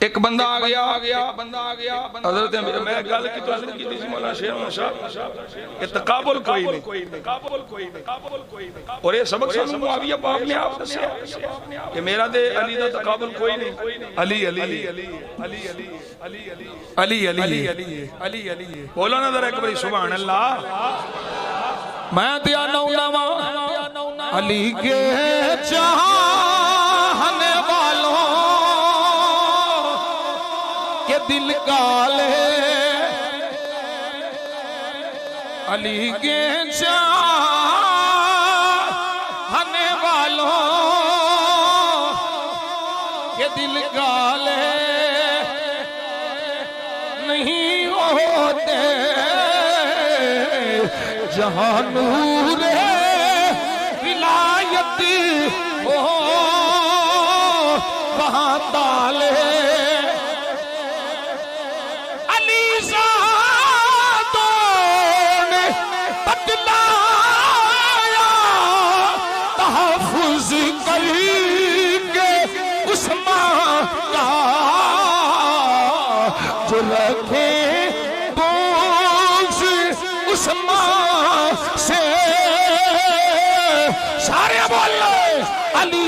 एक बंदा आ गया हजरत मैं गल की तो शुरू की थी मौलाना शेर शाह ये तकाबुल कोई नहीं और ये सबक सानू मुआविया पाक ने आप दस्या कि मेरा ते अली दा तकाबुल कोई नहीं अली अली अली अली अली अली अली अली अली अली बोलो ना जरा एक बार सुभान अल्लाह। मैं ते आना अली के चाहने वालों के दिल काले अली के चाहने वालों के दिल काले नहीं होते जहां नूर विलायत हो वहां ताले अली ज़ातों ने बतलाया तहफ़्फ़ुज़ करके उस्मान का जो रखे उस्मान से सारे बोलो अली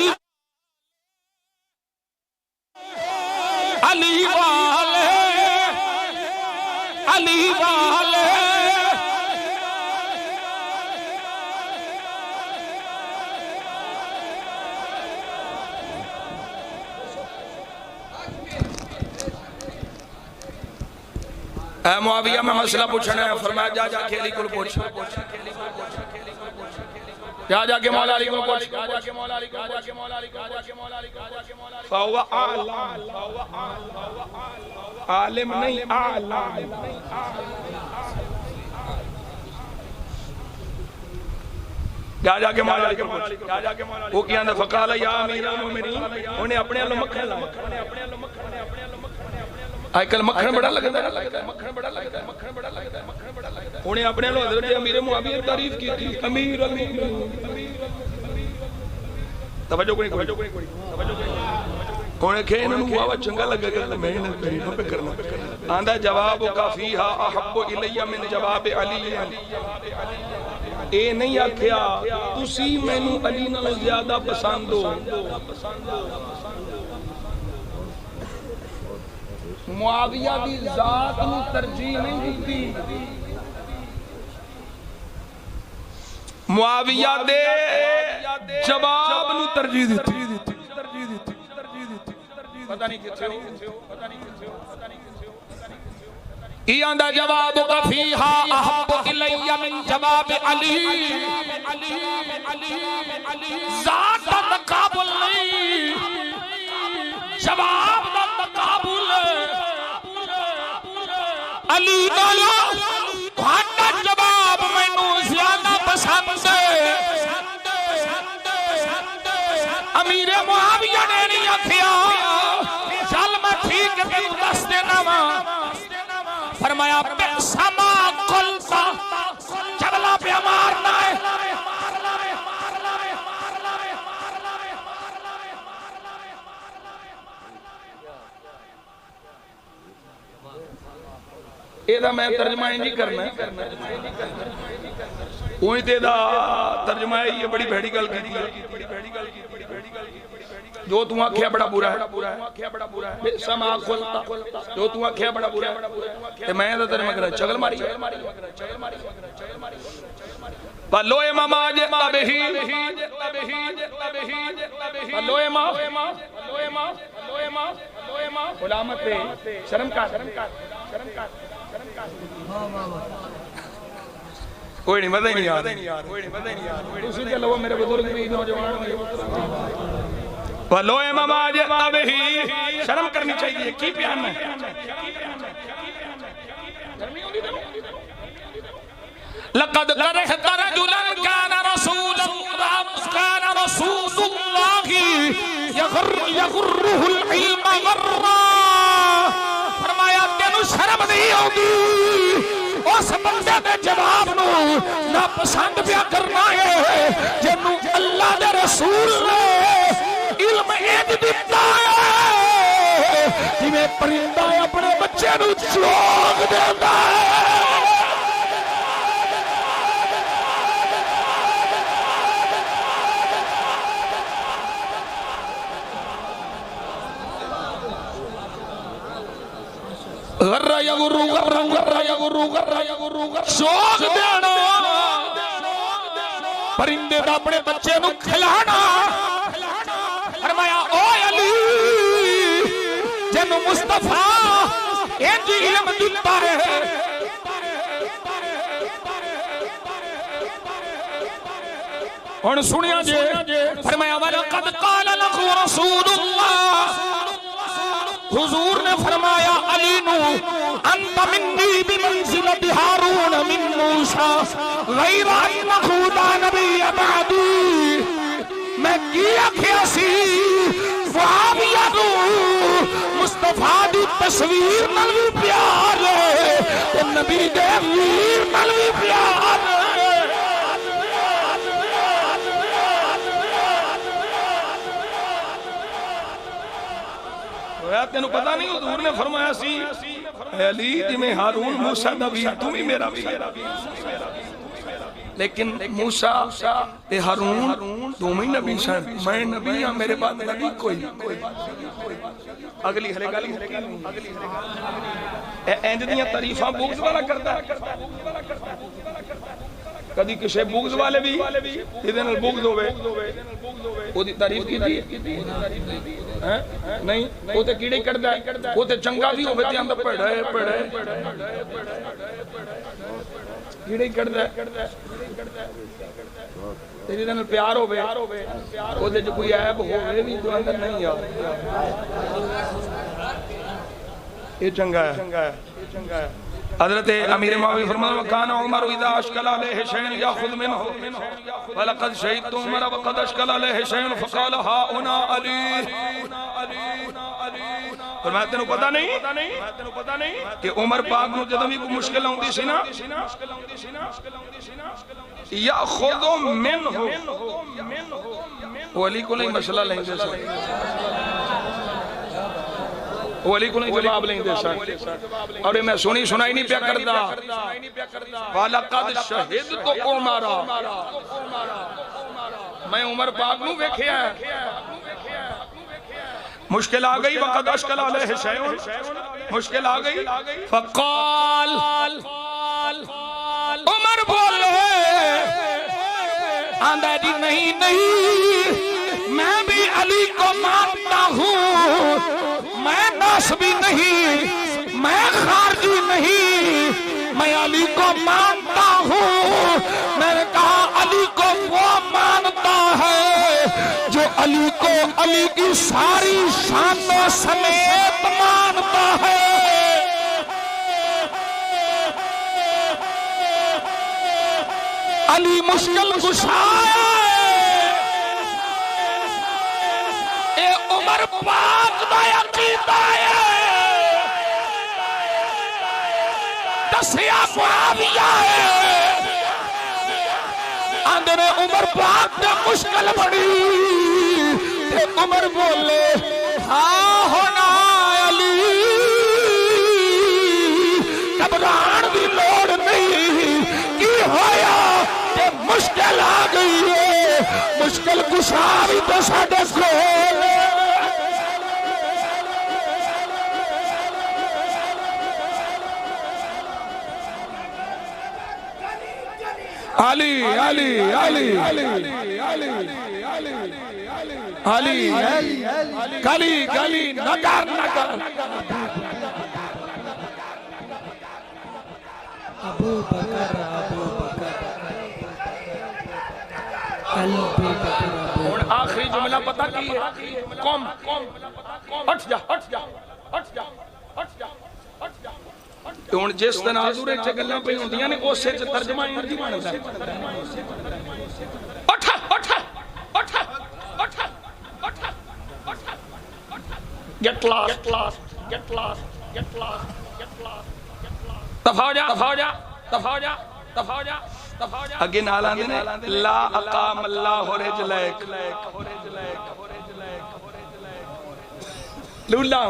अली वाले अली वाले मुआविया में मसला पूछना है फरमाया जा जाके अली को पूछ जा जाके मौला अली को पूछ फहुवा आलिम नहीं आला जा जाके मौला अली को पूछ वो क्या ना फकाला या अमीरुल मोमिनीन उन्हें अपने अल्लाह मक्खन आजकल मक्खन बड़ा लगता है उन्हें अपने हजरत अमीर मुआविया तारीफ की थी अमीर तवज्जो कोई उन्हें खे इन्होंने मुआवा चंगा लगेगा तो मेहनत पे करना आंदा जवाब काफी हा अहब्बु इलैया मिन जवाब अली ए नहीं आखिया तुसी मैनू अली नालों ज्यादा पसंद हो मुआविया दी जात नू तरजीह नहीं दी मुआविया दे जवाब नू तरजीह दी पता नहीं किथे हो इयांदा जवाब कफीहा अहब्बु इलैया मिन जवाब अली जात दा तकाबुल नहीं जवाब दा तकाबुल अली नालो तुहाडा जवाब मैनू ज्यादा पसंद है अमीर मुआविया ने नहीं आखिया चल मैं ठीक तेनू दस देना वा फरमाया बेसमा कुलता जबला पे मारना है एदा मैं तर्जमा नहीं करना उही ते दा तर्जमा ये बड़ी भैड़ी गल की जो तू आख्या बड़ा बुरा है समा खुलता जो तू आख्या बड़ा बुरा है ते मैं दा तर्जमा करा चगल मारी लोए मामा जे तबही लोए मा गुलामत पे शर्म का कोई नहीं मजा ही नहीं यार उसी के अलावा मेरे बुजुर्ग भी नौजवान लोए मामा जे तबही शर्म करनी चाहिए की प्यार में लक़द करहता रजुलन काना रसूलुल्लाहि यगुर्रुहुल इल्म गर्रा फरमाया तेनू शर्म नहीं आउंदी उस बंदे दे जवाब नू ना पसंद पिया करना है जिन्नू अल्लाह दे रसूल ने इल्म इंज दिता है कि जिवें परिंदा अपने बच्चे नूं चोग देंदा है। चोग देना परिंदे दा अपने बच्चे नूं खिलाना। फरमाया ओ अली जिन्नू मुस्तफा इंज इल्म दिता है हुण सुनिया जे। फरमाया वलक़द क़ाल लकु रसूलुल्लाह हुजूर ने फरमाया अली नू अंत मिन्नी बिमंज़िलति हारून मिन मूसा गैर अन्नहु ला नबिय्य बअदी। मैं की आखिया सी मुआविया नू मुस्तफा दी तस्वीर नाल भी प्यार है ते नबी दे वीर नाल भी प्यार है। तेन पता नहीं हुजूर ने फरमाया सी अली जिवें हारून मूसा दा वीर तू भी मेरा वीर। लेकिन मूसा ते हारून दोवें नबी सन। मैं नबी हां मेरे बाद नबी कोई। अगली हले गल इंज दियां तारीफां बुग़्ज़ वाला करदा कदी किसी बुग़्ज़ वाले भी जिहदे नाल बुग़्ज़ होवे ओदी तारीफ कीती है नहीं। वो तो कीड़े कटदा है वो तो चंगा भी होवे ते आंदा भड़ा है कीड़े कटदा है। तेरे नाल प्यार होवे ओदे च कोई ऐब होवे भी तो आंदा नहीं यार ये चंगा है। हज़रत अमीर मौलवी फरमाते काना उमर इज़ा अश्कल अलैहि शैअन याख़ुज़ मिन्हु वलक़द शहीदतु उमर वक़द अश्कल अलैहि शैअन फ़क़ाल हा उना अली। फरमाया तेनू पता नहीं कि उमर पाक नूं जदों भी कोई मुश्किल आउंदी सी ना याख़ुज़ु मिन्हु वो अली को नहीं मसला लेंदे सन वो अली को नहीं जवाब लेंदे सन। और मैं सुनी सुनाई नहीं पिया करदा वलक़द शहीदतु उमर मैं उमर पाक नूं वेखिया मुश्किल आ गई वक़द अश्कल अलैहि शैअन मुश्किल आ गई फ़क़ाल उमर बोले आंदा जी नहीं मैं भी अली को मानता हूँ। मैं नासबी नहीं मैं खारजी नहीं मैं अली को मानता हूँ। मैंने कहा अली को वो मानता है जो अली को अली की सारी शानों समेत मानता है। अली मुश्किल कुशा ए उमर पाक दा अकीदा है दसिया मुआविया है आंदे ने उमर पाक ने मुश्किल बड़ी ते उमर बोले हाँ होना अली घबराने की लोड़ नहीं की होया ते मुश्किल आ गई है मुश्किल कुशा भी तो साडे कोल अली अली अली अली अली गली गली नगर नगर अबू बकर और आखिरी जुमला पता की है कौम हट जा हट जा हट जा हट जा हट जा हुण जिस तनाजुरे च गल्लां पई हुंदियां ने उसे च तर्जमा इंज ही बनदा उठ उठ उठ उठ उठ उठ get lost get lost get lost get lost दफा हो जा दफा हो जा दफा हो जा दफा हो जा दफा हो जा अगे नाल आंदे ने ला अकाम अल्लाह रिजलैक लूला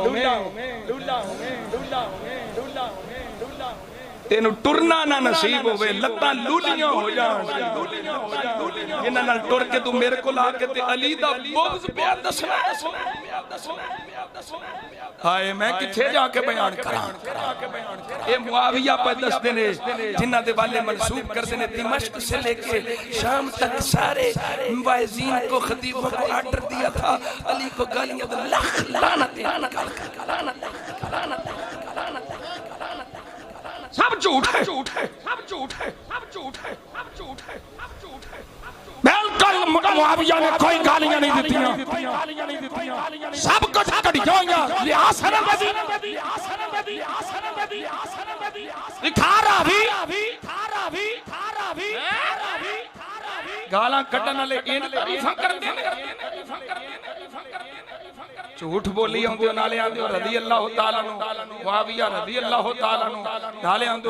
तेन टुरना ना नसीब होवे, लत्तां लूलियां हो जान, जिन्हां नाल टुर के तू मेरे को आके ते अली दा बुग़्ज़ पिया दसना। हाय मैं किथे जाके बयान करां। ये मुआविया पे दसदे ने जिन्हां दे वाले मंसूब करदे ने दिमश्क से लेके शाम तक सारे मुआज़िन को खतीबों को आर्डर दिया था अली को गालियां दे लाख लानत सब झूठ है, झूठ है, सब झूठ है, सब झूठ है, सब झूठ है, सब झूठ है। बिल्कुल मुआविया ने कोई गालियां नहीं दित्तियां, सब कुछ घड़ियां लिहासन नबी गालां कड्डण वाले इन तारीफां करदे ने, झूठ बोली आंदे नाले आंदे रज़ी अल्लाह तआला नु मुआविया रज़ी अल्लाह तआला नु नाले आंदे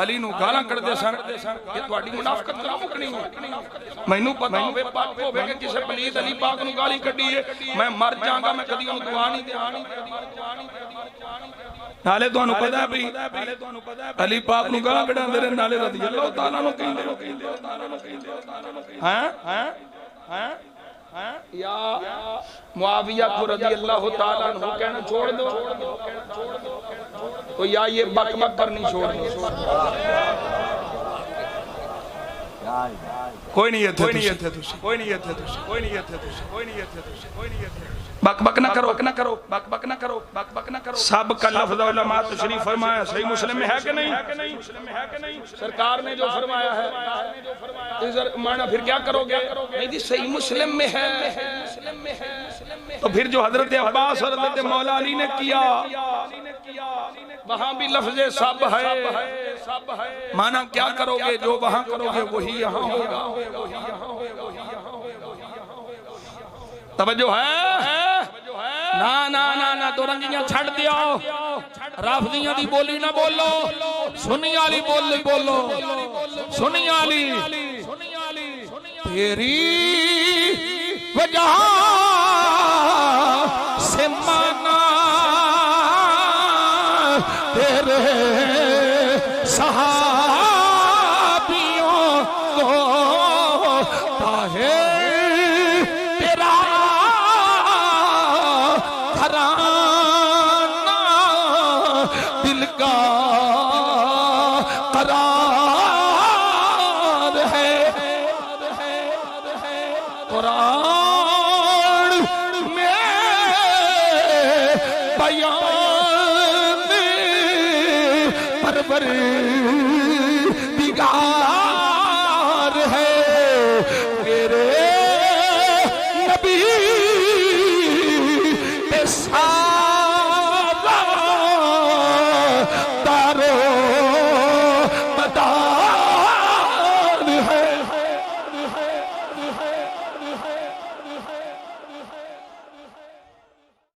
अली नु गालां कढदे सन कि तुहाडी मुनाफिकत ना मुकनी है। मैनू पता होवे पाक होवे कि किसे पलीत अली पाक नु गाली कढी है मैं मर जाऊंगा, मैं कदी उन्हें दुआ नहीं देनी। नाले तुहानू पता है भी अली पाक नु गालां कढांदे रहे नाले रज़ी अल्लाह तआला नु कहंदे हैं या मुआविया को रज़ी अल्लाह तआला अन्हु कहना छोड़ दो तो या ये बक बक करनी छोड़ दो। कोई नहीं है, कोई नहीं है, कोई नहीं है, कोई नहीं है, कोई नहीं है, कोई नहीं है। बक बक ना करो, ना करो, बक बक ना करो, बक बक ना करो। सब का लफ्ज़ उलमा तशरीफ फरमाया सही मुस्लिम में है कि नहीं? सरकार ने जो फरमाया है माना फिर क्या करोगे? नहीं जी सही मुस्लिम में है, तो फिर जो हजरत अब्बास और हजरत मौला अली ने किया वहां भी लफ्ज़ सब है, माना क्या करोगे जो वहां करोगे वही यहाँ होगा। तवज्जो है ना ना ना ना दो रंगियां छड़ दियो, राफदियां दी बोली ना बोलो, सुन्नी वाली बोली बोलो, सुन्नी वाली तेरी वजह से माना तेरे सहाबियों को ताहे तेरा घराना दिल का करार है। कुरान में बयान परवरदिगार है मेरे नबी के साथ